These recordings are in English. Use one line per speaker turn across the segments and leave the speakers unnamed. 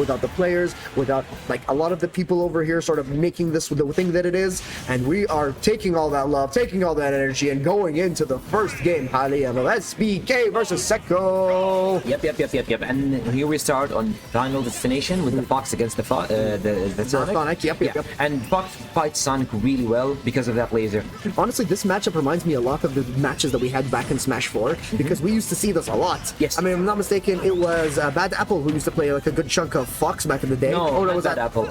without the players, without like a lot of the people over here sort of making this the thing that it is. And we are taking all that love, taking all that energy, and going into the first game, حاليا of SBK versus Seco.
Yep. And here we start on Final Destination with the Fox against the Sonic.
Yep.
And Fox fights Sonic really well because of that laser.
Honestly, this matchup reminds me a lot of the matches that we had back in Smash 4, because we used to see this a lot.
Yes.
I mean, if I'm not mistaken, it was Bad Apple who used to play like a good chunk of Fox back in the day.
No,
was
Bad Apple.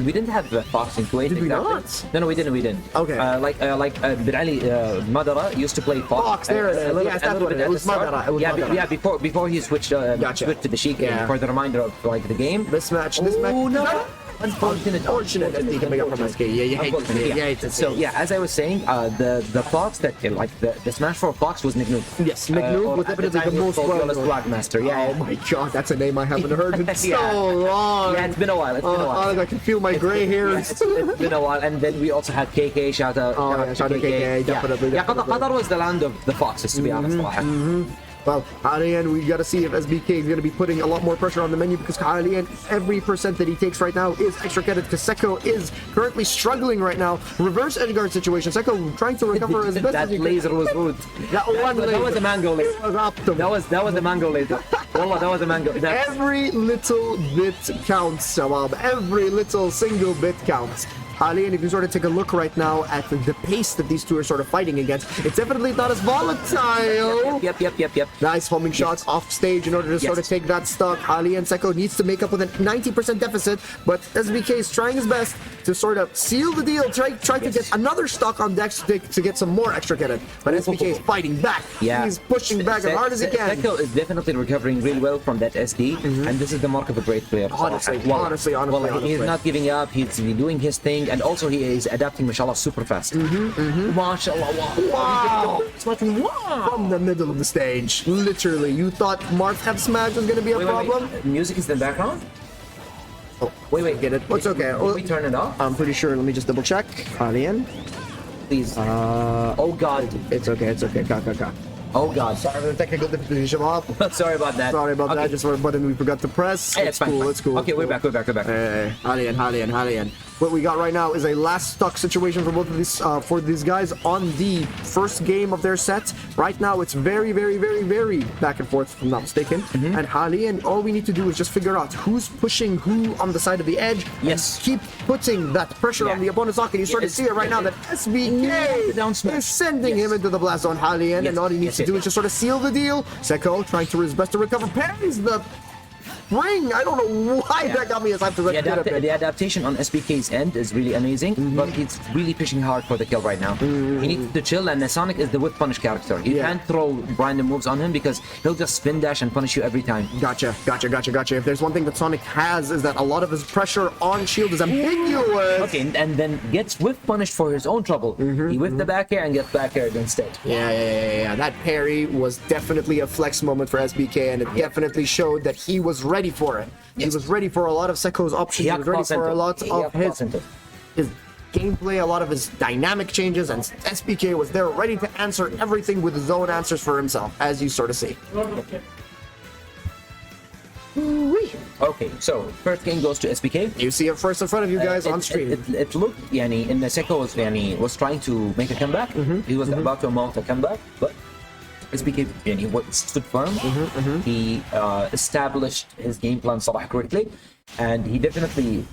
We didn't have Fox in Kuwait.
Did we not?
No, we didn't.
Okay.
Like Ben Ali Madara used to play Fox.
There it is. Yes, that's what it was. Madara.
Yeah, before he switched to the Sheik for the reminder of like the game.
This match.
No.
Unfortunate coming up from SK. Yeah, you hate to see.
So yeah, as I was saying, the Fox that like the Smash 4 Fox was Nick Noob.
Yes, Nick Noob was definitely the most well-known
Swagmaster. Yeah.
Oh my god, that's a name I haven't heard in so long.
Yeah, it's been a while.
I can feel my gray hairs.
It's been a while. And then we also had KK. Shout out
to KK. Definitely.
Yeah, Qatar was the land of the Foxes, to be honest.
Well, حاليا we got to see if SBK is going to be putting a lot more pressure on the menu, because حاليا every percent that he takes right now is extra credit, because Seco is currently struggling right now. Reverse edge guard situation. Seco trying to recover as best as he can.
That laser was rude.
That
was a mango laser. That was a mango laser. Wallah, that was a mango.
Every little bit counts, Shabab. Every little single bit counts. حاليا, if you sort of take a look right now at the pace that these two are sort of fighting against, it's definitely not as volatile.
Yep.
Nice homing shots off stage in order to sort of take that stock. حاليا, Seco needs to make up with a 90% deficit, but SBK is trying his best to sort of seal the deal, try to get another stock on deck to get some more extra credit. But SBK is fighting back.
Yeah.
He's pushing back as hard as he can.
Seco is definitely recovering really well from that SD, and this is the mark of a great player.
Honestly.
He's not giving up. He's doing his thing. And also he is adapting, mashallah, super fast. Mashallah, wow.
From the middle of the stage, literally. You thought Marth F Smash was going to be a problem?
Wait. Music is in the background?
Oh,
wait.
Get it. It's okay.
Can we turn it off?
I'm pretty sure. Let me just double check. Alien.
Please. Oh God.
It's okay. Ka.
Oh God.
Sorry for the technical difficulty, Shabab.
Sorry about that.
That. Just for a button we forgot to press.
Hey, it's cool. Okay, we're back.
Hey, Alien. What we got right now is a last stock situation for both of these for these guys on the first game of their set. Right now it's very back and forth, if I'm not mistaken. And Halian, all we need to do is just figure out who's pushing who on the side of the edge.
Yes.
Keep putting that pressure on the opponent's socket. You sort of see it right now that SBK is sending him into the blast zone. Halian, and all he needs to do is just sort of seal the deal. Seco trying to his best to recover. Parries the ring. I don't know why that got me as hyped as
the adaptation on SBK's end is really amazing, but he's really pushing hard for the kill right now. He needs to chill, and Sonic is the whip punish character. You can't throw random moves on him because he'll just spin dash and punish you every time.
Gotcha. If there's one thing that Sonic has, is that a lot of his pressure on shield is ambiguous.
Okay, and then gets whip punished for his own trouble. He whipped the back air and gets back aired instead.
Yeah. That parry was definitely a flex moment for SBK, and it definitely showed that he was ready for it. He was ready for a lot of Seco's options. He was ready for a lot of his gameplay, a lot of his dynamic changes, and SBK was there ready to answer everything with his own answers for himself, as you sort of see.
Okay, so first game goes to SBK.
You see it first in front of you guys on stream.
It looked, in the Seco was trying to make a comeback. He was about to mount a comeback, but SBK stood firm. He established his game plan correctly, and he definitely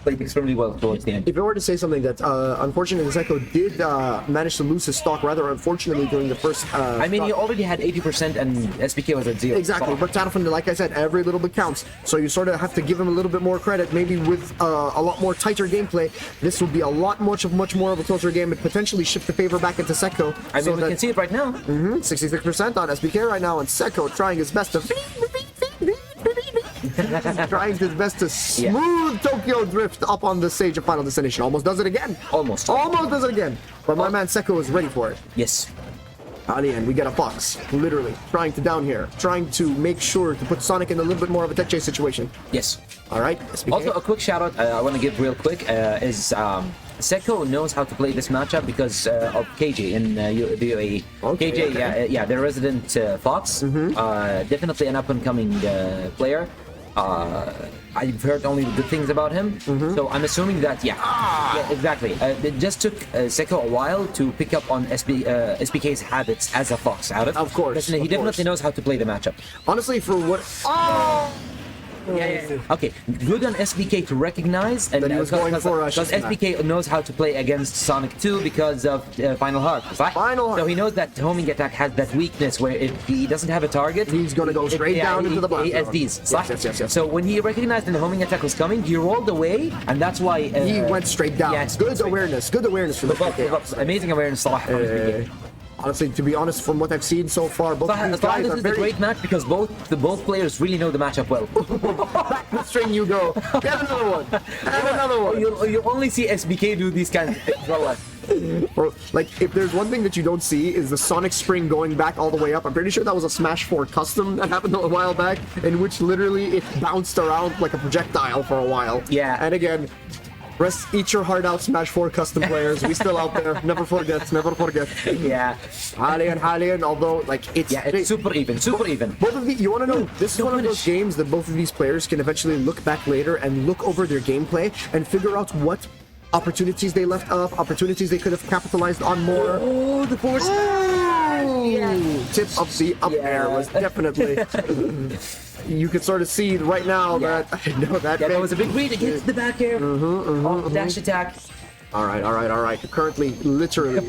played extremely well towards the end.
If I were to say something that unfortunately Seco did manage to lose his stock rather unfortunately during the first
he already had 80% and SBK was at 0.
Exactly, but Tarafan, like I said, every little bit counts. So you sort of have to give him a little bit more credit, maybe with a lot more tighter gameplay. This will be a lot much more of a closer game and potentially shift the favor back into Seco.
We can see it right now.
66% on SBK right now, and Seco trying his best to trying his best to smooth Tokyo Drift up on the stage of Final Destination. Almost does it again. Almost does it again. But my man Seco is ready for it.
Yes.
And we get a Fox, literally, trying to down here, trying to make sure to put Sonic in a little bit more of a tech chase situation.
Yes.
All right.
Also, a quick shout out I want to give real quick is Seco knows how to play this matchup because of KJ in the UAE. KJ, the resident Fox, definitely an up and coming player. I've heard only good things about him, so I'm assuming that yeah, exactly. It just took Seco a while to pick up on SBK's habits as a fox.
Of course,
he definitely knows how to play the matchup.
Honestly, for what?
Yeah. Okay, good on SBK to recognize and
That he was going for a
because
shot.
SBK knows how to play against Sonic 2 because of Final Heart. Right?
Final Heart.
So he knows that homing attack has that weakness where if he doesn't have a target,
He's gonna go straight down into the blast
He
zone.
SDs.
Yes.
So when he recognized that the homing attack was coming, he rolled away, and that's why
He went straight down.
Yeah,
Good awareness from the SBK.
Amazing awareness صراحة from SBK.
Honestly, to be honest, from what I've seen so far, both of these guys
This
are
is a
very...
great match because both players really know the matchup well.
Back to the string you go. Get another one. And another one.
You only see SBK do these kinds of things. Wallah.
Or, like, if there's one thing that you don't see is the Sonic spring going back all the way up. I'm pretty sure that was a Smash 4 custom that happened a while back, in which literally it bounced around like a projectile for a while.
Yeah.
And again, eat your heart out, Smash 4 custom players. We still out there. Never forget.
Yeah.
Halian, although, like,
It's super even.
Both of you want to know, this is one of those games that both of these players can eventually look back later and look over their gameplay and figure out what opportunities they left up, opportunities they could have capitalized on more.
Oh, the force.
Tip of the up air was definitely... You can sort of see right now that...
That was a big read against the back air. Dash attack.
All right. Currently, literally...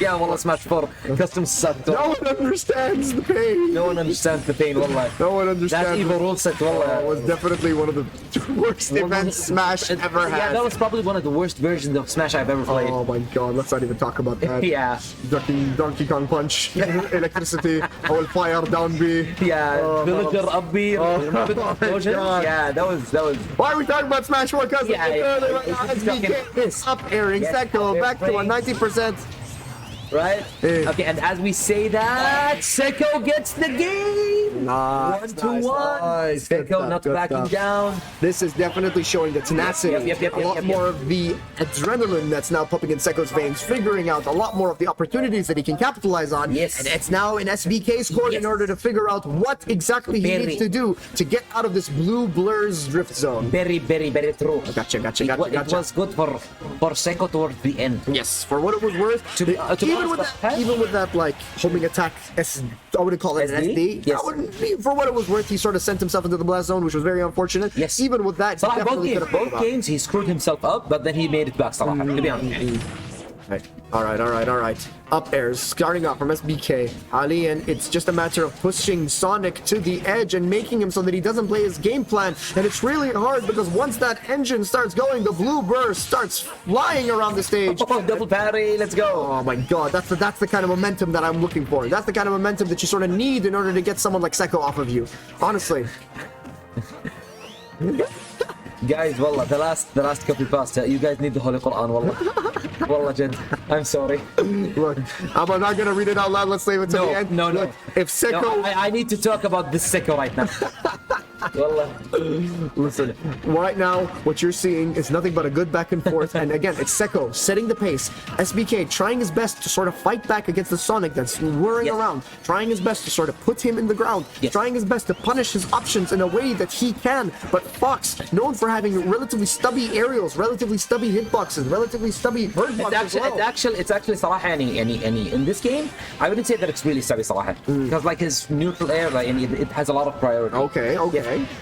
Yeah, wallah, Smash 4 custom sucked.
No one understands the pain.
No one understands the pain, wallah.
No one understands.
That evil rule set, wallah.
Was definitely one of the worst events Smash ever had.
Yeah, that was probably one of the worst versions of Smash I've ever played.
Oh my god, let's not even talk about that.
Yeah.
Donkey Kong Punch, electricity, or fire down B.
Yeah, villager up B. Yeah, that was.
Why are we talking about Smash 4 Custom?
This.
Up airing Seco back to a 90%.
Right?
Yeah.
Okay, and as we say that, Seco gets the game! 1-1.
Nice.
Seco not backing down.
This is definitely showing the tenacity. A lot more of the adrenaline that's now pumping in Seco's veins, figuring out a lot more of the opportunities that he can capitalize on.
Yes.
And it's now in SBK's court in order to figure out what exactly he needs to do to get out of this blue blur's drift zone.
Very true.
Gotcha.
It was good for Seco towards the end.
Yes, for what it was worth. Even with that, like, homing attack, I wouldn't call it an SD.
Yes.
For what it was worth, he sort of sent himself into the blast zone, which was very unfortunate.
Yes.
Even with that,
Salah, both games, he screwed himself up, but then he made it back, Salah, to be honest.
All right. Up airs, starting off from SBK. Ali, and it's just a matter of pushing Sonic to the edge and making him so that he doesn't play his game plan. And it's really hard because once that engine starts going, the blue burst starts flying around the stage.
Oh, double parry, let's go.
Oh my god, that's the kind of momentum that I'm looking for. That's the kind of momentum that you sort of need in order to get someone like Seco off of you. Honestly.
Guys, wallah, the last copy pasta, you guys need the Holy Quran, wallah. Wallah, Jed, I'm sorry.
Look, I'm not gonna read it out loud. Let's save it to the end.
No.
Look, if Seco...
I need to talk about this Seco right now. Wallah.
Listen, right now, what you're seeing is nothing but a good back and forth. And again, it's Seco setting the pace. SBK trying his best to sort of fight back against the Sonic that's whirring around. Trying his best to sort of put him in the ground. Trying his best to punish his options in a way that he can. But Fox, known for having relatively stubby aerials, relatively stubby hitboxes, relatively stubby birdboxes.
It's actually Salah, in this game, I wouldn't say that it's really stubby Salah. Because like his neutral air, like, it has a lot of priority.
Okay.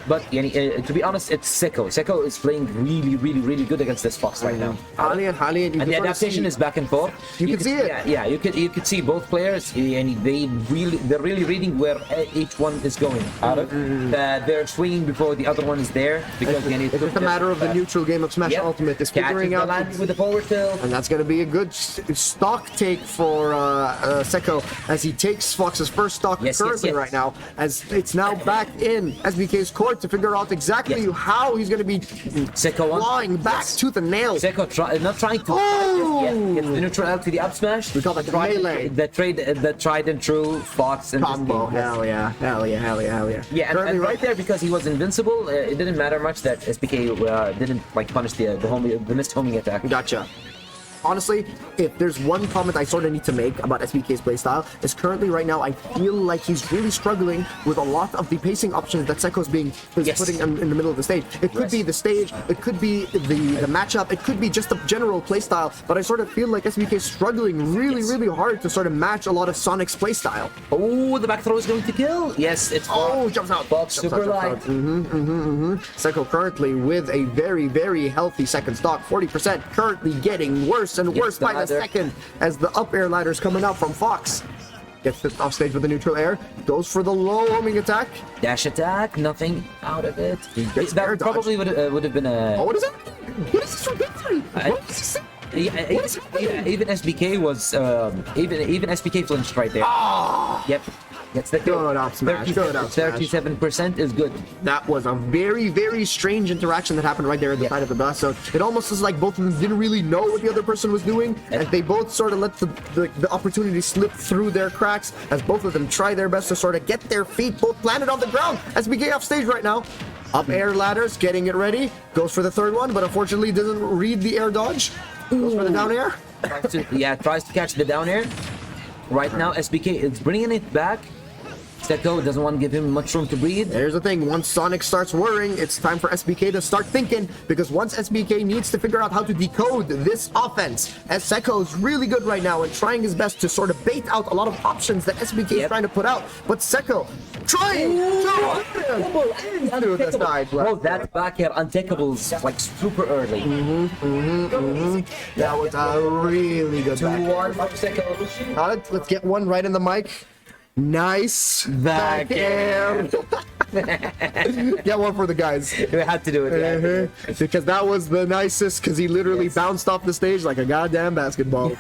But to be honest, it's Seco. Seco is playing really good against this Fox right now.
Halian,
and the adaptation is back and forth.
You can see it.
Yeah, you could see both players, and they're really reading where each one is going. They're swinging before the other one is there because
it's just a matter of the neutral game of Smash Ultimate is figuring out
with the forward tilt,
and that's going to be a good stock take for Seco as he takes Fox's first stock currently right now, as it's now back in SBK's court to figure out exactly how he's going to be flying back tooth and nail.
Seco not trying to get the neutral L to the up smash.
We call that the melee.
The tried and true Fox and
combo. Hell yeah.
Yeah, and right there, because he was invincible, it didn't matter much that SBK didn't like punish the missed homing attack.
Gotcha. honestly, if there's one comment I sort of need to make about SBK's playstyle, is currently right now I feel like he's really struggling with a lot of the pacing options that Seco's putting in the middle of the stage. It could be the stage, it could be the matchup, it could be just the general playstyle, but I sort of feel like SBK is struggling really hard to sort of match a lot of Sonic's playstyle.
Oh, the back throw is going to kill. Yes, it's
jumps out.
Box super light.
Seco currently with a very healthy second stock, 40%, currently getting worse and worse by the second as the up air ladder's coming out from Fox. Gets this off stage with the neutral air, goes for the low homing attack.
Dash attack, nothing out of it. That probably would have been a...
Oh, what is it? What is this for victory? What is this?
Even SBK was even SBK flinched right there. Yep. Gets the
good up smash. Good up smash.
37% is good.
That was a very strange interaction that happened right there at the side of the bus. So it almost was like both of them didn't really know what the other person was doing, and they both sort of let the opportunity slip through their cracks as both of them try their best to sort of get their feet both planted on the ground. SBK off stage right now. Up air ladders, getting it ready. Goes for the third one, but unfortunately doesn't read the air dodge. Goes for the down air.
Tries to catch the down air. Right now, SBK is bringing it back. Seco doesn't want to give him much room to breathe.
There's the thing, once Sonic starts worrying, it's time for SBK to start thinking, because once SBK needs to figure out how to decode this offense, as Seco's really good right now and trying his best to sort of bait out a lot of options that SBK is trying to put out, but Seco trying to do this side.
Bro, that back air untakeables like super early.
That was a really good back air.
2-1 Seco.
Let's get one right in the mic. Nice back air. Get one for the guys.
We had to do it.
Because that was the nicest, because he literally bounced off the stage like a goddamn basketball.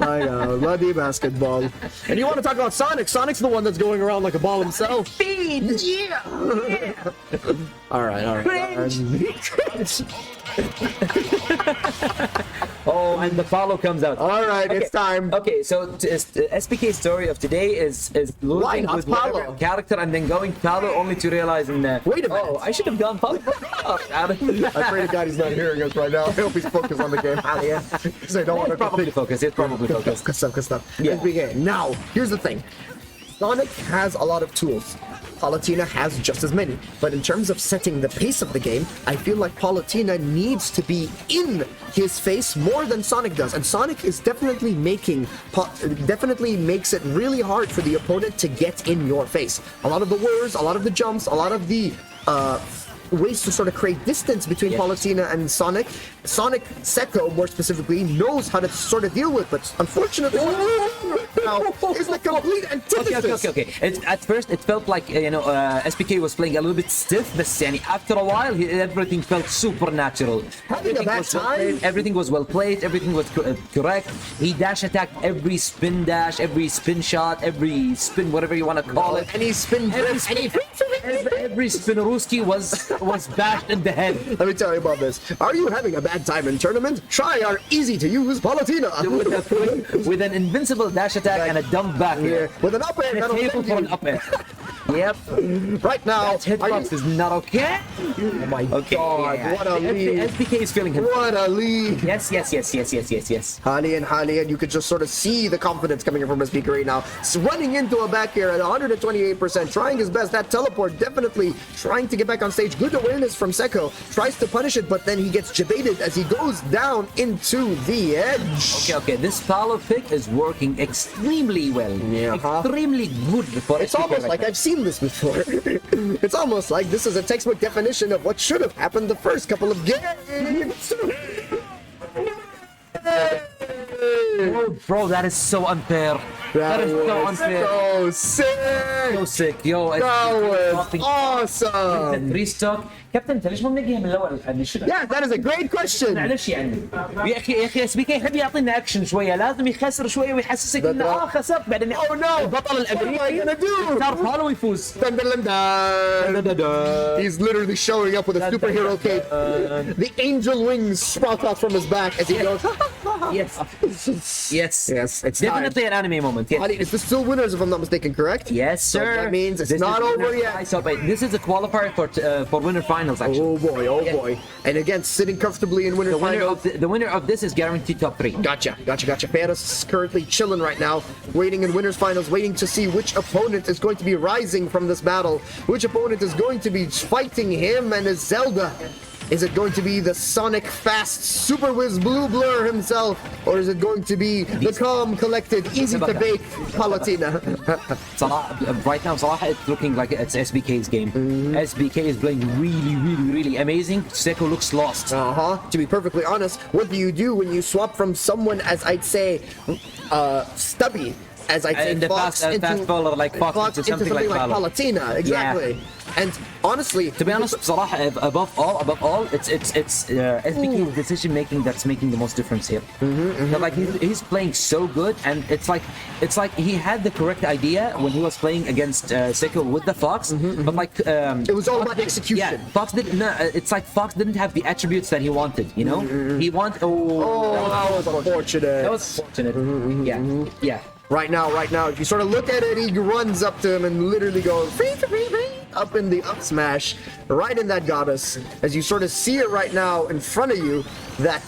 Like a bloody basketball. And you want to talk about Sonic? Sonic's the one that's going around like a ball himself.
Speed!
Yeah! All right.
Oh, and the follow comes out.
All right, it's time.
Okay, so SPK's story of today is losing with whatever character and then going Paolo only to realize in the...
Wait a minute.
Oh, I should have gone Paolo.
I pray to God he's not hearing us right now. I hope he's focused on the game. Because I don't want to
probably focus. It's probably focused.
Good stuff. Yeah. SBK. Now, here's the thing. Sonic has a lot of tools. Palutena has just as many. But in terms of setting the pace of the game, I feel like Palutena needs to be in his face more than Sonic does. And Sonic is definitely makes it really hard for the opponent to get in your face. A lot of the whirs, a lot of the jumps, a lot of the ways to sort of create distance between Palutena and Sonic. Seco, more specifically, knows how to sort of deal with, but unfortunately, now is the complete antithesis.
Okay. At first, it felt like, SPK was playing a little bit stiff, but after a while, everything felt supernatural. Everything was well played, everything was correct. He dash attacked every spin dash, every spin shot, every spin, whatever you want to call it.
Any spin,
every spinneruski was bashed in the head.
Let me tell you about this. Are you having a bad time in tournament? Try our easy-to-use Palutena.
With an invincible dash attack and a dump back air.
With an up air.
And a table for an up air. Yep.
Right now,
that hitbox is not okay.
Oh my God!
Yeah.
What a lead!
SPK is feeling him.
What a lead!
Yes.
Halian, you could just sort of see the confidence coming in from SPK right now. Running into a back air at 128%, trying his best. That teleport definitely trying to get back on stage. Good awareness from Seco. Tries to punish it, but then he gets jebaited as he goes down into the edge.
Okay. This Paolo pick is working extremely well. Extremely good for
It's almost like I've seen this before. It's almost like this is a textbook definition of what should have happened the first couple of games.
Bro, that is so unfair. That is so unfair.
So sick.
So sick. Yo,
that was awesome.
Restock. كابتن انت ليش ما بنلاقيها من الاول؟
Yeah, that is a great question.
معلش يعني يا اخي اس بي كي يحب يعطينا اكشن شويه، لازم يخسر شويه ويحسسك انه خسرت بعدين البطل الامريكي صار فالو ويفوز.
He's literally showing up with a superhero cape. The angel wings sprout out from his back as he goes.
Yes. Yes.
Yes, it's
Definitely an anime moment. Yes.
Ali, is this still winners if I'm not mistaken, correct?
Yes,
So
sir.
that means it's
This
not
is
over
winner
yet.
finals. So, wait, this is a qualifier for winner finals, actually.
Oh boy, oh
Yeah.
boy. And again, sitting comfortably in winner finals.
The winner of this is guaranteed top 3.
Gotcha. Ferris is currently chilling right now, waiting in winners finals, waiting to see which opponent is going to be rising from this battle, which opponent is going to be fighting him and his Zelda. Is it going to be the Sonic Fast Super Whiz Blue Blur himself, or is it going to be the calm, collected, easy to bake Palutena?
Right now, Salah, it's looking like it's SBK's game. SBK is playing really amazing. Seco looks lost.
To be perfectly honest, what do you do when you swap from someone as I'd say stubby, as I'd say
In the
Fox
fast bowler like Fox into something like
Palutena, exactly.
Yeah.
And honestly,
to be honest, Salah, above all, it's SBK's decision making that's making the most difference here. Like he's playing so good, and it's like he had the correct idea when he was playing against Seco with the Fox, but like
it was all about execution.
Yeah, Fox didn't. It's like Fox didn't have the attributes that he wanted. You know, he wanted.
That was unfortunate.
That was fortunate. Yeah.
Right now, if you sort of look at it, he runs up to him and literally goes up in the up smash, right in that goddess. As you sort of see it right now in front of you, that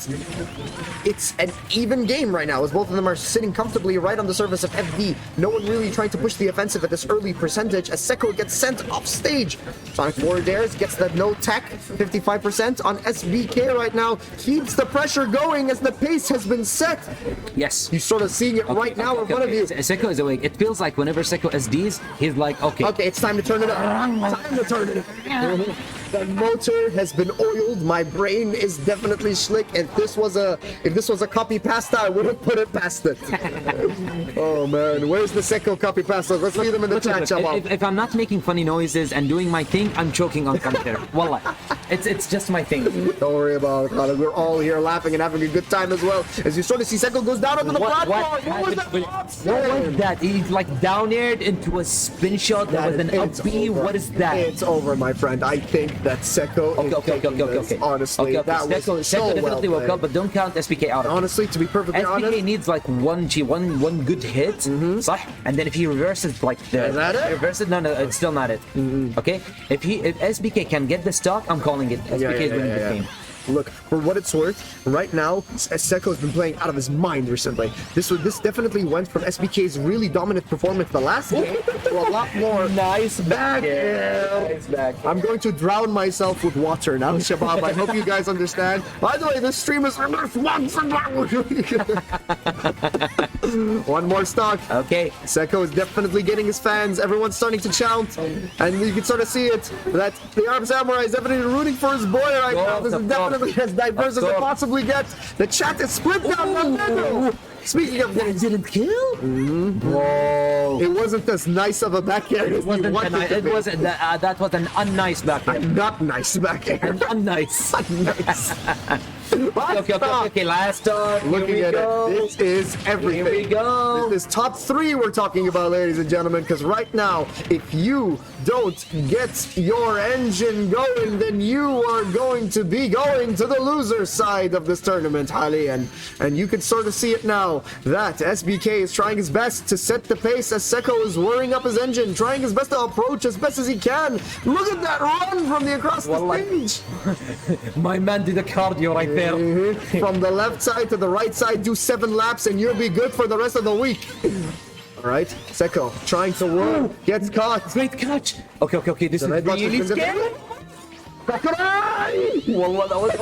it's an even game right now, as both of them are sitting comfortably right on the surface of FD. No one really trying to push the offensive at this early percentage, as Seco gets sent off stage. Sonic forward airs, gets that no tech, 55% on SBK right now, keeps the pressure going as the pace has been set.
Yes.
You're sort of seeing it right now in front of you.
Seco is awake. It feels like whenever Seco SDs, he's like, okay,
it's time to turn it up. Time to turn it up. The motor has been oiled. My brain is definitely slick. If this was a copy pasta, I would have put it past it. Oh man, where's the Seco copy pasta? Let's see them in the chat, Shabab.
If I'm not making funny noises and doing my thing, I'm choking on computer. Wallah, it's just my thing.
Don't worry about it, Khalid. We're all here laughing and having a good time as well. As you sort of see Seco goes down onto the platform. What was that?
He's like down aired into a spin shot. That was an up B. What is that?
It's over, my friend. I think that Seco
Okay.
Honestly, that was
Seco
so
definitely
well
woke up, but don't count SPK out of it.
Honestly, to be perfectly honest,
SPK needs like one good hit, صح? And then if he reverses like the
Is that it?
reverses, no, it's still not it. Okay, if SPK can get the stock, I'm calling it. SPK is winning this game.
Look, for what it's worth, right now, Seco has been playing out of his mind recently. This definitely went from SBK's really dominant performance the last game to a lot more.
Nice back
air.
Nice back.
I'm going to drown myself with water now, Shabab. I hope you guys understand. By the way, this stream is reversed once one more stock.
Okay.
Seco is definitely getting his fans. Everyone's starting to chant. And you can sort of see it, that the Arab Samurai is definitely rooting for his boy right now. This is definitely as diverse as it possibly gets. The chat is split down the middle. Speaking of that,
didn't kill?
Whoa. It wasn't as nice of a back air as you wanted it to be.
That was an unnice back air.
Not nice back air.
Unnice.
Unnice.
Okay, last talk.
Looking at it, this is everything.
Here we go.
This is top 3 we're talking about, ladies and gentlemen, because right now, if you don't get your engine going, then you are going to be going to the loser side of this tournament, Ali. And you can sort of see it now, that SBK is trying his best to set the pace as Seco is whirring up his engine, trying his best to approach as best as he can. Look at that run from the across the stage.
My man did a cardio right there.
From the left side to the right side, do 7 laps and you'll be good for the rest of the week. Alright, Seco trying to work, gets caught.
Great catch. Okay, this is really scary. Wallah, that was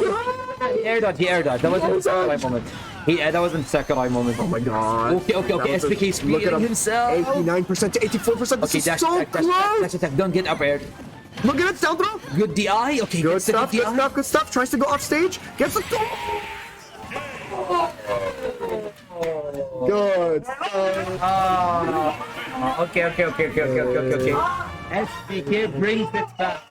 he aired that. That wasn't Sakurai moment. That wasn't Sakurai moment.
Oh my god.
Okay, SPK speeding himself.
89% to 84%. This is so close.
Dash attack. Don't get up aired.
Look at it, down throw.
Good DI. Okay,
good stuff. Good stuff. Tries to go off stage. Gets a goal. Good.
Okay. SPK brings it back.